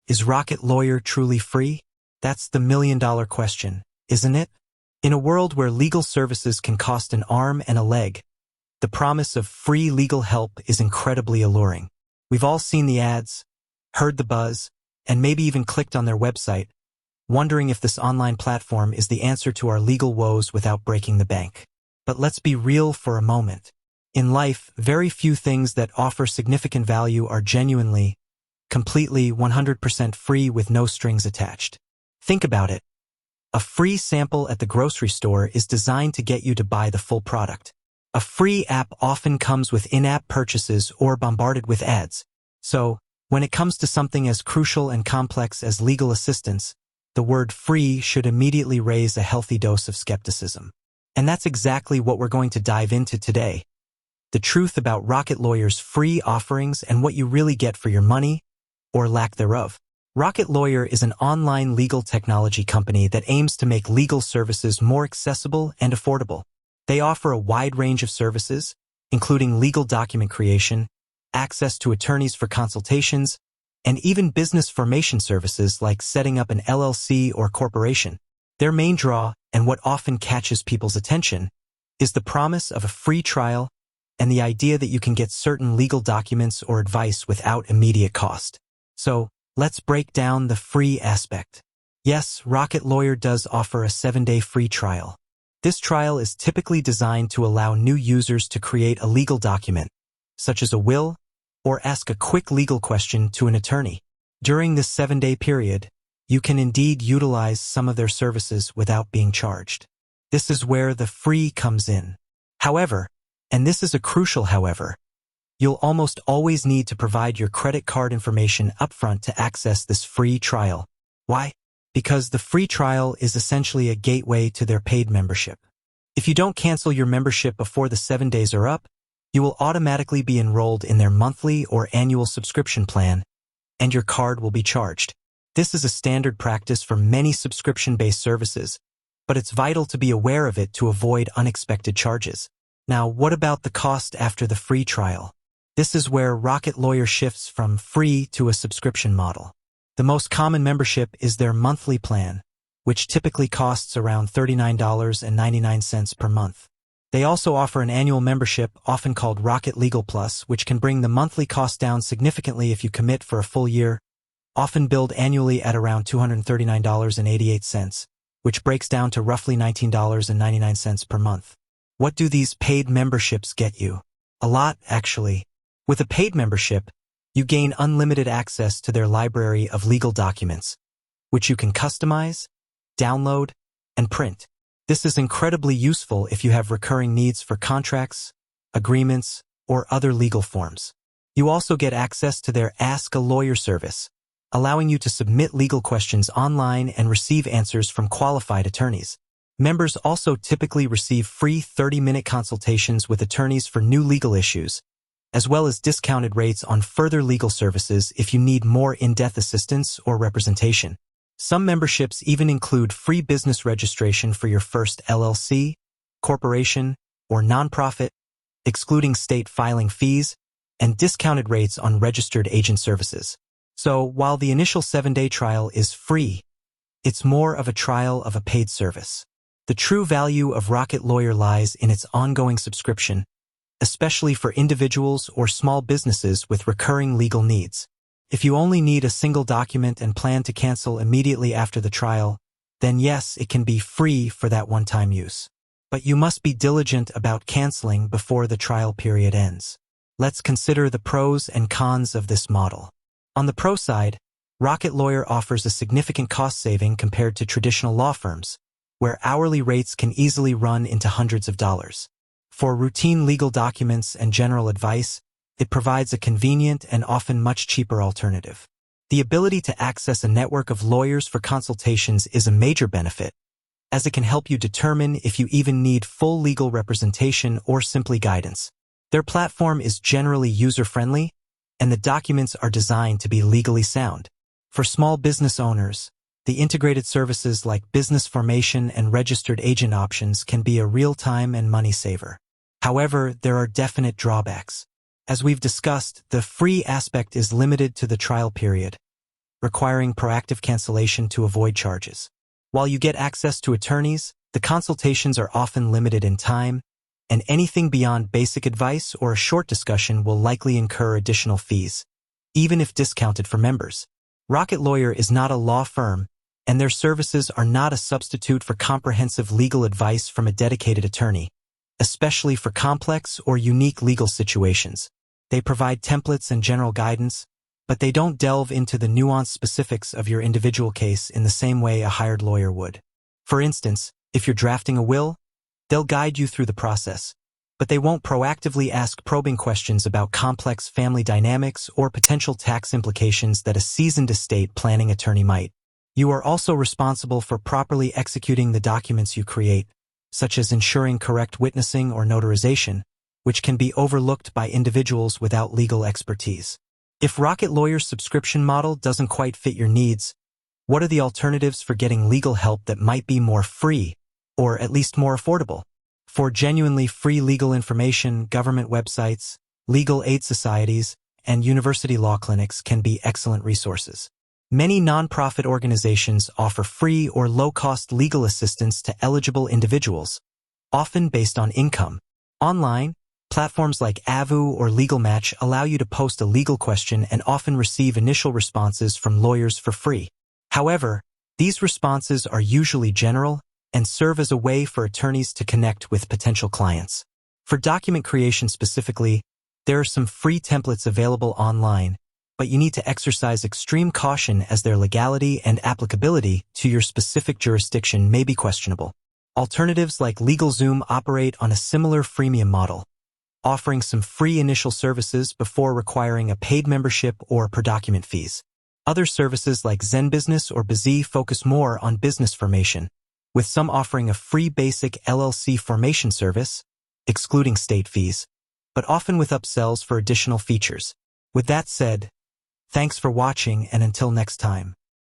Is Rocket Lawyer truly free? That's the million-dollar question, isn't it? In a world where legal services can cost an arm and a leg, the promise of free legal help is incredibly alluring. We've all seen the ads, heard the buzz, and maybe even clicked on their website, wondering if this online platform is the answer to our legal woes without breaking the bank. But let's be real for a moment. In life, very few things that offer significant value are genuinely, completely 100% free with no strings attached. Think about it. A free sample at the grocery store is designed to get you to buy the full product. A free app often comes with in-app purchases or bombarded with ads. So, when it comes to something as crucial and complex as legal assistance, the word free should immediately raise a healthy dose of skepticism. And that's exactly what we're going to dive into today. The truth about Rocket Lawyer's free offerings and what you really get for your money, or lack thereof. Rocket Lawyer is an online legal technology company that aims to make legal services more accessible and affordable. They offer a wide range of services, including legal document creation, access to attorneys for consultations, and even business formation services like setting up an LLC or corporation. Their main draw, and what often catches people's attention, is the promise of a free trial and the idea that you can get certain legal documents or advice without immediate cost. So, let's break down the free aspect. Yes, Rocket Lawyer does offer a 7-day free trial. This trial is typically designed to allow new users to create a legal document, such as a will, or ask a quick legal question to an attorney. During this 7-day period, you can indeed utilize some of their services without being charged. This is where the free comes in. However, and this is a crucial however, you'll almost always need to provide your credit card information upfront to access this free trial. Why? Because the free trial is essentially a gateway to their paid membership. If you don't cancel your membership before the 7 days are up, you will automatically be enrolled in their monthly or annual subscription plan, and your card will be charged. This is a standard practice for many subscription-based services, but it's vital to be aware of it to avoid unexpected charges. Now, what about the cost after the free trial? This is where Rocket Lawyer shifts from free to a subscription model. The most common membership is their monthly plan, which typically costs around $39.99 per month. They also offer an annual membership, often called Rocket Legal Plus, which can bring the monthly cost down significantly if you commit for a full year, often billed annually at around $239.88, which breaks down to roughly $19.99 per month. What do these paid memberships get you? A lot, actually. With a paid membership, you gain unlimited access to their library of legal documents, which you can customize, download, and print. This is incredibly useful if you have recurring needs for contracts, agreements, or other legal forms. You also get access to their Ask a Lawyer service, allowing you to submit legal questions online and receive answers from qualified attorneys. Members also typically receive free 30-minute consultations with attorneys for new legal issues, as well as discounted rates on further legal services if you need more in-depth assistance or representation. Some memberships even include free business registration for your first LLC, corporation, or nonprofit, excluding state filing fees, and discounted rates on registered agent services. So, while the initial 7-day trial is free, it's more of a trial of a paid service. The true value of Rocket Lawyer lies in its ongoing subscription, especially for individuals or small businesses with recurring legal needs. If you only need a single document and plan to cancel immediately after the trial, then yes, it can be free for that one-time use. But you must be diligent about canceling before the trial period ends. Let's consider the pros and cons of this model. On the pro side, Rocket Lawyer offers a significant cost saving compared to traditional law firms, where hourly rates can easily run into hundreds of dollars. For routine legal documents and general advice, it provides a convenient and often much cheaper alternative. The ability to access a network of lawyers for consultations is a major benefit, as it can help you determine if you even need full legal representation or simply guidance. Their platform is generally user-friendly, and the documents are designed to be legally sound. For small business owners, the integrated services like business formation and registered agent options can be a real-time and money saver. However, there are definite drawbacks. As we've discussed, the free aspect is limited to the trial period, requiring proactive cancellation to avoid charges. While you get access to attorneys, the consultations are often limited in time, and anything beyond basic advice or a short discussion will likely incur additional fees, even if discounted for members. Rocket Lawyer is not a law firm, and their services are not a substitute for comprehensive legal advice from a dedicated attorney, especially for complex or unique legal situations. They provide templates and general guidance, but they don't delve into the nuanced specifics of your individual case in the same way a hired lawyer would. For instance, if you're drafting a will, they'll guide you through the process, but they won't proactively ask probing questions about complex family dynamics or potential tax implications that a seasoned estate planning attorney might. You are also responsible for properly executing the documents you create, such as ensuring correct witnessing or notarization, which can be overlooked by individuals without legal expertise. If Rocket Lawyer's subscription model doesn't quite fit your needs, what are the alternatives for getting legal help that might be more free, or at least more affordable? For genuinely free legal information, government websites, legal aid societies, and university law clinics can be excellent resources. Many nonprofit organizations offer free or low-cost legal assistance to eligible individuals, often based on income. Online, platforms like Avu or Legal Match allow you to post a legal question and often receive initial responses from lawyers for free. However, these responses are usually general and serve as a way for attorneys to connect with potential clients. For document creation specifically, there are some free templates available online, but you need to exercise extreme caution as their legality and applicability to your specific jurisdiction may be questionable. Alternatives like LegalZoom operate on a similar freemium model, offering some free initial services before requiring a paid membership or per document fees. Other services like ZenBusiness or Busy focus more on business formation, with some offering a free basic LLC formation service, excluding state fees, but often with upsells for additional features. With that said, thanks for watching, and until next time.